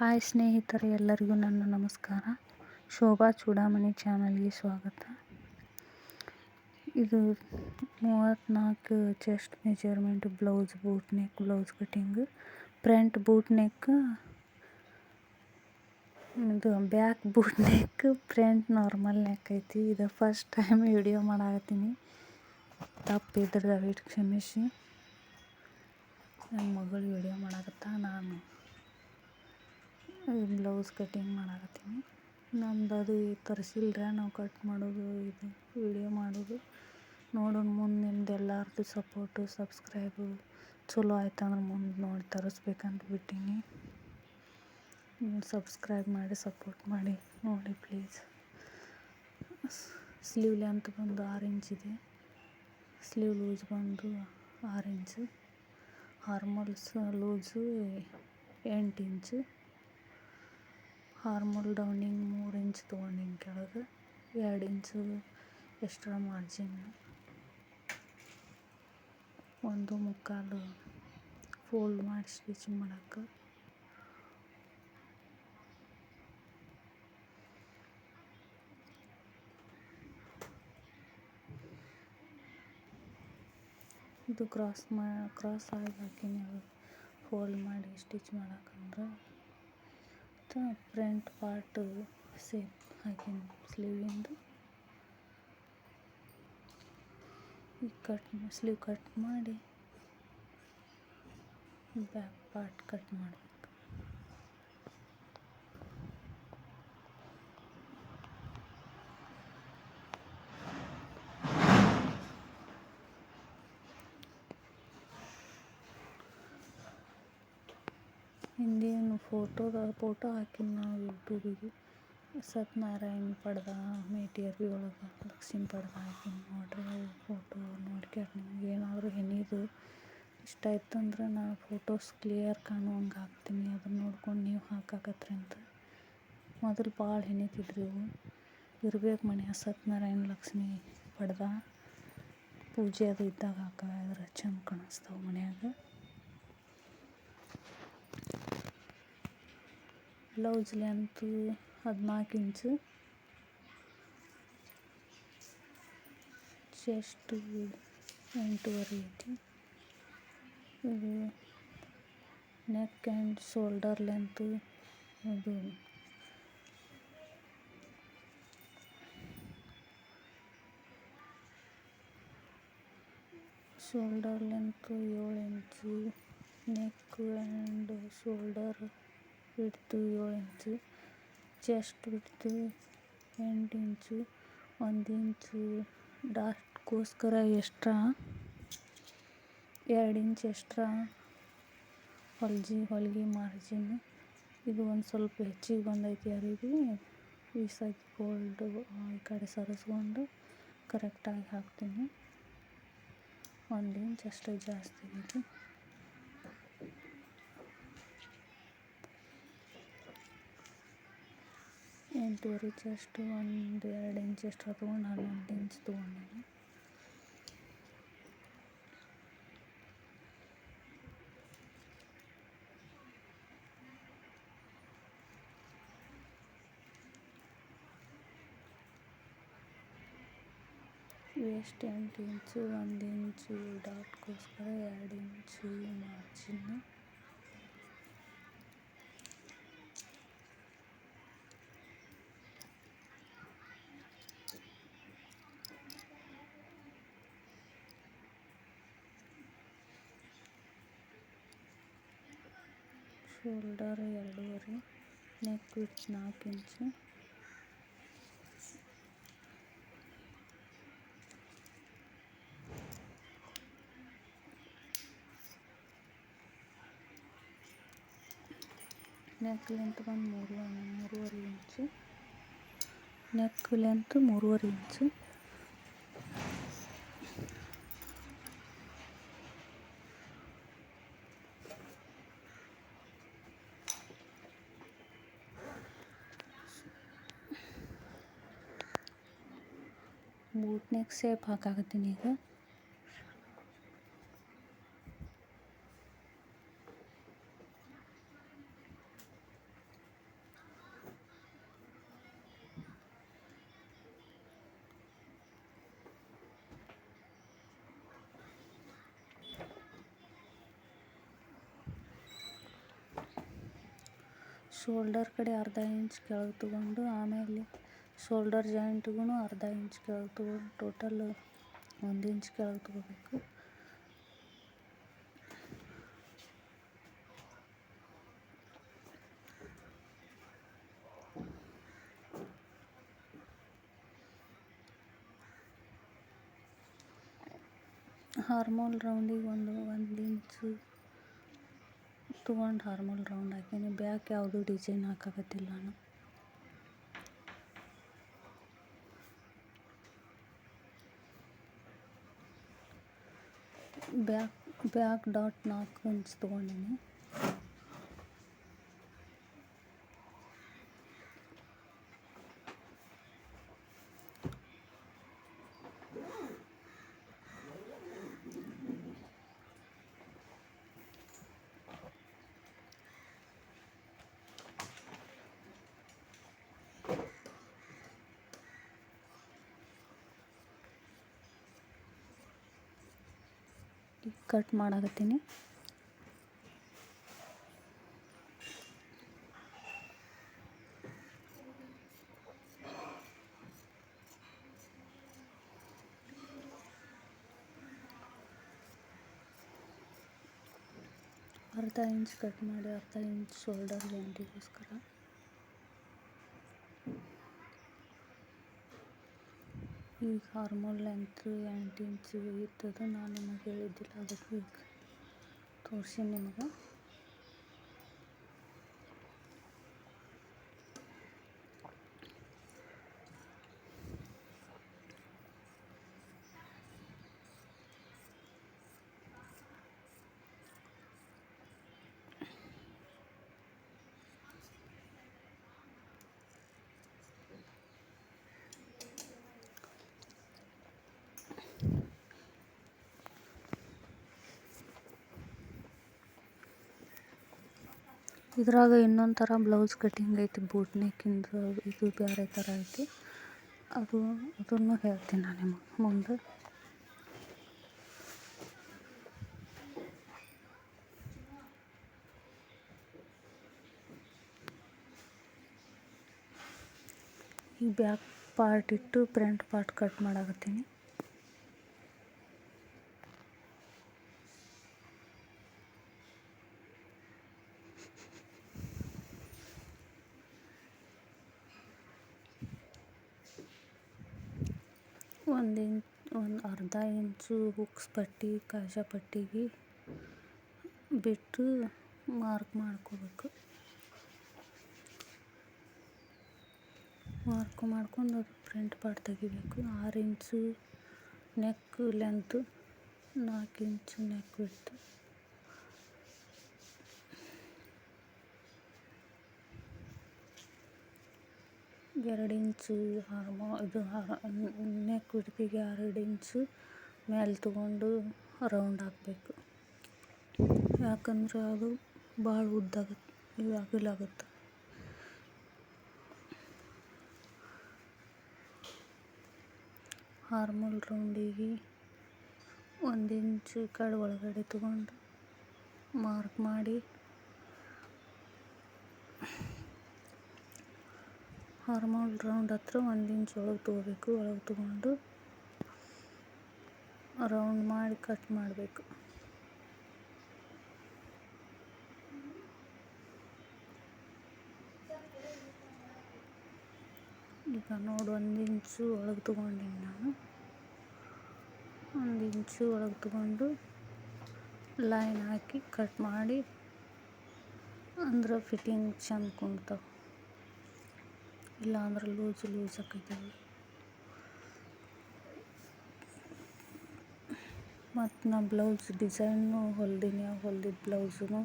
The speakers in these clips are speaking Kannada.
ಹಾಯ್ ಸ್ನೇಹಿತರೆ, ಎಲ್ಲರಿಗೂ ನನ್ನ ನಮಸ್ಕಾರ. ಶೋಭಾ ಚೂಡಾಮಣಿ ಚಾನಲ್ಗೆ ಸ್ವಾಗತ. ಇದು 34 chest measurement blouse, boat neck blouse cutting, front boat neck, ಇದು back boat neck, front normal neck ಐತಿ. ಇದು ಫಸ್ಟ್ ಟೈಮ್ ವಿಡಿಯೋ ಮಾಡಾಕತ್ತೀನಿ. ತಪ್ಪಿದ್ರೆ ದಯವಿಟ್ಟು ಕ್ಷಮಿಸಿ. ನನ್ನ ಮಗಳು ವಿಡಿಯೋ ಮಾಡಾಕತ್ತ, ನಾನು ಬ್ಲೌಸ್ ಕಟಿಂಗ್ ಮಾಡಾಕತ್ತೀನಿ. ನಮ್ದು ಅದು ತರಿಸಿಲ್ರ, ನಾವು ಕಟ್ ಮಾಡೋದು, ಇದು ವಿಡಿಯೋ ಮಾಡೋದು ನೋಡೋಣ. ಮುಂದೆ ನಿಮ್ದು ಎಲ್ಲರದ್ದು ಸಪೋರ್ಟು, ಸಬ್ಸ್ಕ್ರೈಬು ಚಲೋ ಆಯ್ತಂದ್ರೆ ಮುಂದೆ ನೋಡಿ ತರಿಸ್ಬೇಕಂತ ಬಿಟ್ಟೀನಿ. ಸಬ್ಸ್ಕ್ರೈಬ್ ಮಾಡಿ ಸಪೋರ್ಟ್ ಮಾಡಿ ನೋಡಿ ಪ್ಲೀಸ್. ಸ್ಲೀವ್ ಲೆಂತ್ ಬಂದು 6 ಇಂಚ್ ಇದೆ. ಸ್ಲೀವ್ ಲೂಸ್ ಬಂದು 6 ಇಂಚು. ಆರ್ಮೋಲ್ಸ್ ಲೂಸು 8 ಇಂಚು. ಆರ್ಮೋಲ್ ಡೌನಿಂಗ್ 3 ಇಂಚ್ ತೊಗೊಂಡಿನಿ ಕೆಳಗೆ. 2 ಇಂಚು ಎಕ್ಸ್ಟ್ರಾ ಮಾರ್ಜಿನ್. 1.25 ಫೋಲ್ಡ್ ಮಾಡಿ ಸ್ಟಿಚಿಂಗ್ ಮಾಡೋಕ್ಕೆ. ಇದು ಕ್ರಾಸ್ ಆಗಿ ಹಾಕಿನಿ, ಅದು ಫೋಲ್ಡ್ ಮಾಡಿ ಸ್ಟಿಚ್ ಮಾಡಕ್ಕಂದ್ರೆ. ಮತ್ತು ಫ್ರಂಟ್ ಪಾರ್ಟು ಸೇಪ್ ಹಾಕಿನಿ ಸ್ಲೀವಿಂದು. ಈಗ ಸ್ಲೀವ್ ಕಟ್ ಮಾಡಿ ಬ್ಯಾಕ್ ಪಾರ್ಟ್ ಕಟ್ ಮಾಡಬೇಕು. ಹಿಂದೇನು ಫೋಟೋ ಹಾಕಿನಿ ನಾವು ಯೂಟ್ಯೂಬಿಗೆ. ಸತ್ಯನಾರಾಯಣ ಪಡ್ದ ಮೇಟಿಯರ್ಬಿ ಒಳಗೆ ಲಕ್ಷ್ಮೀ ಪಡ್ದ ಹಾಕಿನಿ ನೋಡ್ರಿ. ಅವು ಫೋಟೋ ನೋಡ್ಕ್ಯಾರ ನಿಮ್ಗೆ ಏನಾದರೂ ಹೆಣಿದು ಇಷ್ಟ ಆಯ್ತಂದ್ರೆ ನಾನು ಫೋಟೋಸ್ ಕ್ಲಿಯರ್ ಕಾಣುವಂಗೆ ಹಾಕ್ತೀನಿ. ಅದನ್ನು ನೋಡ್ಕೊಂಡು ನೀವು ಹಾಕಾಕತ್ರಿ ಅಂತ. ಮೊದಲು ಭಾಳ ಹೆಣಿತಿದ್ರಿ ಇವು. ಇರ್ಬೇಕು ಮನ್ಯಾಗ ಸತ್ಯನಾರಾಯಣ ಲಕ್ಷ್ಮೀ ಪಡ್ದ. ಪೂಜೆ ಅದು ಇದ್ದಾಗ ಹಾಕಿದ್ರೆ ಚಂದ ಕಾಣಿಸ್ತಾವೆ ಮನ್ಯಾಗ. ಬ್ಲೌಸ್ ಲೆಂತು 14 ಇಂಚು. ಚೆಸ್ಟು 8.5 ಐತಿ. ಇದು ನೆಕ್ ಆ್ಯಂಡ್ ಶೋಲ್ಡರ್ ಲೆಂತು, ಇದು shoulder length 7 inch. Neck and shoulder width 7 inch. Chest width 8 inch. 1 inch ಡಾಟ್ಗೋಸ್ಕರ ಎಕ್ಸ್ಟ್ರಾ 2 ಇಂಚ್ ಎಕ್ಸ್ಟ್ರಾ ಹೊಲಿಗೆ ಮಾರ್ಜಿನ್. ಇದು ಒಂದು ಸ್ವಲ್ಪ ಹೆಚ್ಚಿಗೆ ಬಂದೈತಿ ಅರಿವಿ. ಈ ಸೈಡ್ ಫೋಲ್ಡ್ ಈ ಕಡೆ ಸರಿಸ್ಕೊಂಡು ಕರೆಕ್ಟಾಗಿ ಹಾಕ್ತೀನಿ. 1 ಇಂಚ್ ಅಷ್ಟೇ ಜಾಸ್ತಿ ಐತಿ. ಎಂಟೂವರೆ ಚೆಸ್ಟ್ 1-2 ಇಂಚ್ ಎಕ್ಸ್ಟ್ರಾ ತೊಗೊಂಡು 11 ಇಂಚ್ ತೊಗೊಂಡಿನಿ. Waste 8 inch. 1 ಇಂಚು ಡಾಟ್ಗೋಸ್ಕರ 2 ಇಂಚು ಮಾರ್ಜಿನ್. ಶೋಲ್ಡರ್ 2.5. ನೆಕ್ ವಿಡ್ತ್ 4 ಇಂಚು. ನೆಕ್ ಲೆಂತ್ ಬಂದು 3.5 ಇಂಚು. ನೆಕ್ ಲೆಂತ್ 3.5 ಇಂಚು. ಬೂಟ್ ನೆಕ್ ಶೇಪ್ ಹಾಕಾಕತ್ತೀನಿ ಈಗ. ಶೋಲ್ಡರ್ ಕಡೆ ಅರ್ಧ ಇಂಚ್ ಕೆಳಗೆ ತೊಗೊಂಡು ಆಮೇಲೆ ಶೋಲ್ಡರ್ ಜಾಯಿಂಟ್ಗೂ ಅರ್ಧ ಇಂಚ್ ಕೆಳಗೆ ತೊಗೊಂಡು ಟೋಟಲ್ 1 ಇಂಚ್ ಕೆಳಗೆ ತೊಗೋಬೇಕು. ಹಾರ್ಮೋಲ್ ರೌಂಡಿಗೆ ಒಂದು ಇಂಚು ತೊಗೊಂಡು ಹಾರ್ಮೋಲ್ ರೌಂಡ್ ಹಾಕೀನಿ. ಬ್ಯಾಕ್ ಯಾವುದೂ ಡಿಸೈನ್ ಹಾಕಾಕತ್ತಿಲ್ಲ ನಾನು. ಬ್ಯಾಕ್ ಡಾಟ್ 4 ಇಂಚ್ ತೊಗೊಂಡಿನಿ. ಈಗ ಕಟ್ ಮಾಡಾಕತ್ತೀನಿ. ಅರ್ಧ ಇಂಚ್ ಕಟ್ ಮಾಡಿ ಅರ್ಧ ಇಂಚ್ ಶೋಲ್ಡರ್ ಜಾಯಿಂಟಿಗೋಸ್ಕರ. ಈಗ ಹಾರ್ಮೋಲ್ ಲೆಂತ್ 8 ಇಂಚು ಇರ್ತದೆ. ನಾನು ನಿಮಗೆ ಹೇಳಿದ್ದಿಲ್ಲ, ಅದಕ್ಕೆ ಈಗ ತೋರಿಸಿ ನಿಮಗೆ. ಇದ್ರಾಗ ಇನ್ನೊಂದು ಥರ ಬ್ಲೌಸ್ ಕಟ್ಟಿಂಗ್ ಐತಿ, ಬೂಟ್ ನೆಕ್ಕಿಂದು. ಇದು ಬೇರೆ ಥರ ಐತಿ. ಅದನ್ನು ಹೇಳ್ತೀನಿ ನಾನು ನಿಮಗೆ ಮುಂದೆ. ಈ ಬ್ಯಾಕ್ ಪಾರ್ಟ್ ಇಟ್ಟು ಫ್ರಂಟ್ ಪಾರ್ಟ್ ಕಟ್ ಮಾಡಾಕತ್ತೀನಿ. ಒಂದು ಅರ್ಧ ಇಂಚು ಹುಕ್ಸ್ ಪಟ್ಟಿ ಕಾಜಾ ಪಟ್ಟಿಗೆ ಬಿಟ್ಟು ಮಾರ್ಕ್ ಮಾಡ್ಕೋಬೇಕು. ಮಾರ್ಕ್ ಮಾಡ್ಕೊಂಡು ಅದು ಫ್ರಂಟ್ ಪಾರ್ಟ್ ತೆಗಿಬೇಕು. 6 ಇಂಚು ನೆಕ್ ಲೆಂತು, 4 ಇಂಚು ನೆಕ್ ವಿಡ್ತು. ಎರಡು ಇಂಚು ನೆಕ್ ವಿಡ್ತಿಗೆ 2 ಇಂಚು ಮೇಲೆ ತೊಗೊಂಡು ರೌಂಡ್ ಹಾಕಬೇಕು. ಯಾಕಂದ್ರೆ ಅದು ಭಾಳ ಉದ್ದಾಗುತ್ತೆ, ಅಗಲಾಗುತ್ತೆ. ಹಾರ್ಮೋಲ್ ರೌಂಡಿಗೆ 1 ಇಂಚು ಕಡೆ ಒಳಗಡೆ ತೊಗೊಂಡು ಮಾರ್ಕ್ ಮಾಡಿ ಹಾರ್ಮೋಲ್ ರೌಂಡ್ ಹತ್ರ 1 ಇಂಚ್ ಒಳಗೆ ತೊಗೋಬೇಕು. ಒಳಗೆ ತೊಗೊಂಡು ರೌಂಡ್ ಮಾಡಿ ಕಟ್ ಮಾಡಬೇಕು. ಈಗ ನೋಡಿ 1 ಇಂಚು ಒಳಗೆ ತೊಗೊಂಡಿನಿ ನಾನು. 1 ಇಂಚು ಒಳಗೆ ತೊಗೊಂಡು ಲೈನ್ ಹಾಕಿ ಕಟ್ ಮಾಡಿ, ಅಂದ್ರೆ ಫಿಟ್ಟಿಂಗ್ ಚೆಂದ ಕುಂತಾವೆ. ಇಲ್ಲಾಂದ್ರೆ ಲೂಸ್ ಆಕೈತವೆ. ಮತ್ತು ನಾ ಬ್ಲೌಸ್ ಡಿಸೈನು ಹೊಲ್ದಿನಿ. ಹೊಲ್ದಿದ್ದ ಬ್ಲೌಸನ್ನು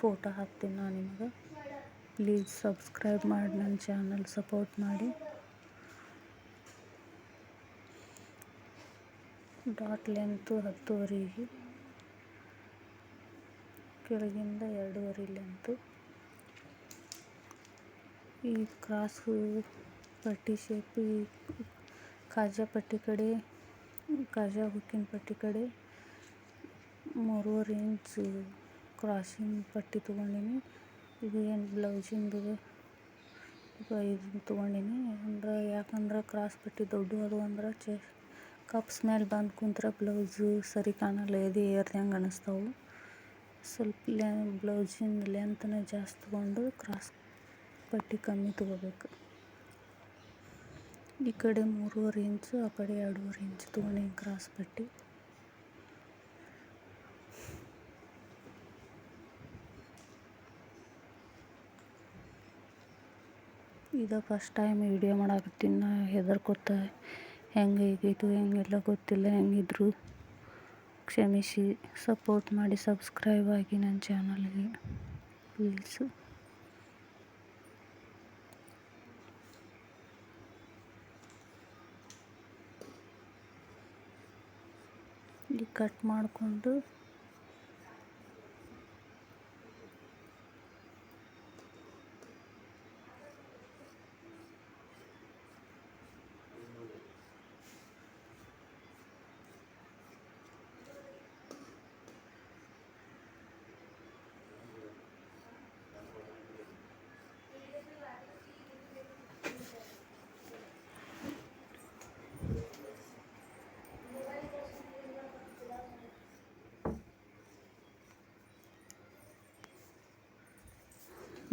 ಫೋಟೋ ಹಾಕ್ತೀನಿ ನಾನು ನಿಮಗೆ. ಪ್ಲೀಸ್ ಸಬ್ಸ್ಕ್ರೈಬ್ ಮಾಡಿ ನನ್ನ ಚಾನಲ್ ಸಪೋರ್ಟ್ ಮಾಡಿ. ಡಾಟ್ ಲೆಂತು 10.5, ಕೆಳಗಿಂದ 2.5 ಲೆಂತು. ಈ ಕ್ರಾಸ್ ಪಟ್ಟಿ ಶೇಪ್ ಕಾಜಾ ಪಟ್ಟಿ ಕಡೆ, ಕಾಜಾ ಹುಕ್ಕಿನ ಪಟ್ಟಿ ಕಡೆ 3.5 ಇಂಚು ಕ್ರಾಸಿಂಗ್ ಪಟ್ಟಿ ತೊಗೊಂಡಿನಿ. ಇದು ಏನು ಬ್ಲೌಸಿಂದು ಇದು ತೊಗೊಂಡಿನಿ. ಅಂದ್ರೆ ಯಾಕಂದ್ರೆ ಕ್ರಾಸ್ ಪಟ್ಟಿ ದೊಡ್ಡ ಅದು ಅಂದ್ರೆ ಕಪ್ಸ್ ಮೇಲೆ ಬಂದು ಕುಂತ್ರೆ ಬ್ಲೌಸು ಸರಿ ಕಾಣಲ್ಲ, ಎದೆ ಏರ್ದಂಗೆ ಅನ್ನಿಸ್ತಾವೆ. ಸ್ವಲ್ಪ ಬ್ಲೌಸಿನ ಲೆಂತ್ನ ಜಾಸ್ತಿ ತೊಗೊಂಡು ಕ್ರಾಸ್ ಪಟ್ಟಿ ಕಮ್ಮಿ ತೊಗೋಬೇಕು. ಈ ಕಡೆ 3.5 ಇಂಚು, ಆ ಕಡೆ 2.5 ಇಂಚು ತೊಗೊಂಡಿನಿ ಕ್ರಾಸ್ ಪಟ್ಟಿ. ಇದು ಫಸ್ಟ್ ಟೈಮ್ ವಿಡಿಯೋ ಮಾಡಾಕತ್ತೀನಿ. ನಾ ಹೆದರ್ಕೊತ ಹೆಂಗೆ ಈಗಿತ್ತು ಹೆಂಗೆಲ್ಲ ಗೊತ್ತಿಲ್ಲ. ಹೆಂಗಿದ್ರು ಕ್ಷಮಿಸಿ, ಸಪೋರ್ಟ್ ಮಾಡಿ, ಸಬ್ಸ್ಕ್ರೈಬ್ ಆಗಿ ನನ್ನ ಚಾನಲ್ಗೆ ಪ್ಲೀಸು. ಇಲ್ಲಿ ಕಟ್ ಮಾಡಿಕೊಂಡು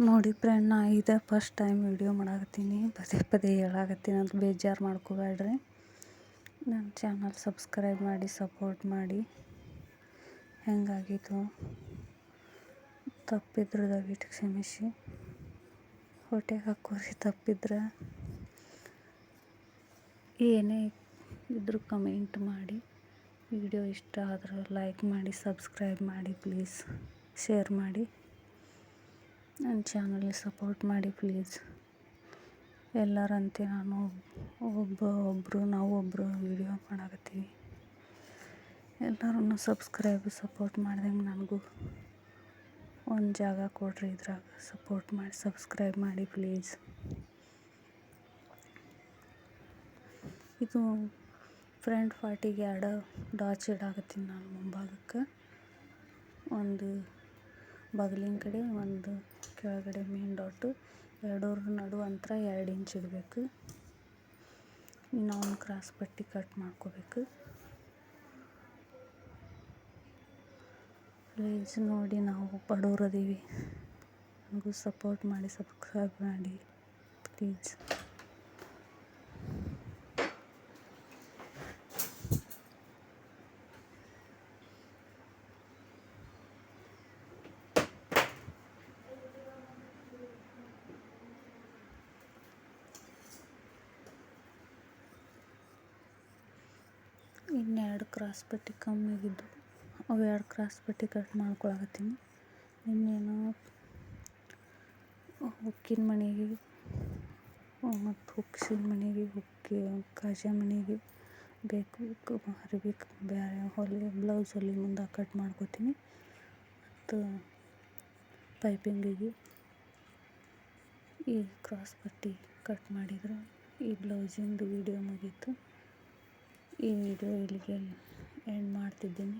ನೋಡಿ ಫ್ರೆಂಡ್, ನಾ ಇದೇ ಫಸ್ಟ್ ಟೈಮ್ ವಿಡಿಯೋ ಮಾಡಾಕತ್ತೀನಿ. ಪದೇ ಪದೇ ಹೇಳಾಕತ್ತೀನಿ ಅಂತ ಬೇಜಾರು ಮಾಡ್ಕೋಬೇಡ್ರಿ. ನನ್ನ ಚಾನಲ್ ಸಬ್ಸ್ಕ್ರೈಬ್ ಮಾಡಿ, ಸಪೋರ್ಟ್ ಮಾಡಿ. ಹೆಂಗಾಗಿತ್ತು ತಪ್ಪಿದ್ರೆ ದಯವಿಟ್ಟು ಕ್ಷಮಿಸಿ. ಹೊಟ್ಟೆಗೆ ಹಾಕೋರಿ ತಪ್ಪಿದ್ರೆ. ಏನೇ ಇದ್ರೂ ಕಮೆಂಟ್ ಮಾಡಿ. ವಿಡಿಯೋ ಇಷ್ಟ ಆದ್ರೆ ಲೈಕ್ ಮಾಡಿ, ಸಬ್ಸ್ಕ್ರೈಬ್ ಮಾಡಿ ಪ್ಲೀಸ್. ಶೇರ್ ಮಾಡಿ. ನನ್ನ ಚಾನಲ್ಗೆ ಸಪೋರ್ಟ್ ಮಾಡಿ ಪ್ಲೀಸ್. ಎಲ್ಲರಂತೆ ನಾನು ನಾವು ಒಬ್ಬರು ವಿಡಿಯೋ ಮಾಡಾಕತ್ತೀವಿ. ಎಲ್ಲರೂ ಸಬ್ಸ್ಕ್ರೈಬ್ ಸಪೋರ್ಟ್ ಮಾಡ್ದಂಗೆ ನನಗೂ ಒಂದು ಜಾಗ ಕೊಡ್ರಿ. ಇದ್ರಾಗ ಸಪೋರ್ಟ್ ಮಾಡಿ, ಸಬ್ಸ್ಕ್ರೈಬ್ ಮಾಡಿ ಪ್ಲೀಸ್. ಇದು ಫ್ರಂಟ್ ಪಾರ್ಟಿಗೆ 2 ಡಾಟ್ಸ್ ಇಡಾಕತ್ತೀನಿ ನಾನು ಮುಂಭಾಗಕ್ಕೆ. ಒಂದು ಬಗಲಿನ ಕಡೆ, ಒಂದು ಕೆಳಗಡೆ ಮೇನ್ ಡಾಟು. ಎರಡೂರ ನಡು ಅಂತರ 2 ಇಂಚ್ ಇಡಬೇಕು. ಇನ್ನೊಂದು ಕ್ರಾಸ್ ಪಟ್ಟಿ ಕಟ್ ಮಾಡ್ಕೋಬೇಕು. ಪ್ಲೀಸ್ ನೋಡಿ, ನಾವು ಬಡವ್ರದೀವಿ. ನನಗೂ ಸಪೋರ್ಟ್ ಮಾಡಿ, ಸಬ್ಸ್ಕ್ರೈಬ್ ಮಾಡಿ ಪ್ಲೀಸ್. ಇನ್ನೆರಡು ಕ್ರಾಸ್ ಪಟ್ಟಿ ಕಮ್ಮಿಗಿದ್ದು ಅವು 2 ಕ್ರಾಸ್ ಪಟ್ಟಿ ಕಟ್ ಮಾಡ್ಕೊಳಕತ್ತೀನಿ. ಇನ್ನೇನು ಹುಕ್ಕಿನ ಮನೆಗೆ ಮತ್ತು ಹುಕ್ಸಿನ ಮನೆಗೆ, ಕಾಜಾ ಮನೆಗೆ ಬೇಕು ಅರಿಬೇಕು. ಬೇರೆ ಬ್ಲೌಸ್ ಹೊಲಿ ಮುಂದೆ ಕಟ್ ಮಾಡ್ಕೋತೀನಿ. ಮತ್ತು ಪೈಪಿಂಗಿಗೆ ಈ ಕ್ರಾಸ್ ಪಟ್ಟಿ ಕಟ್ ಮಾಡಿದರೆ ಈ ಬ್ಲೌಸಿಂದು ವಿಡಿಯೋ ಮುಗೀತು. ಈ ವಿಡಿಯೋ ಇಲ್ಲಿಗೆ ಎಂಡ್ ಮಾಡ್ತಿದ್ದೀನಿ.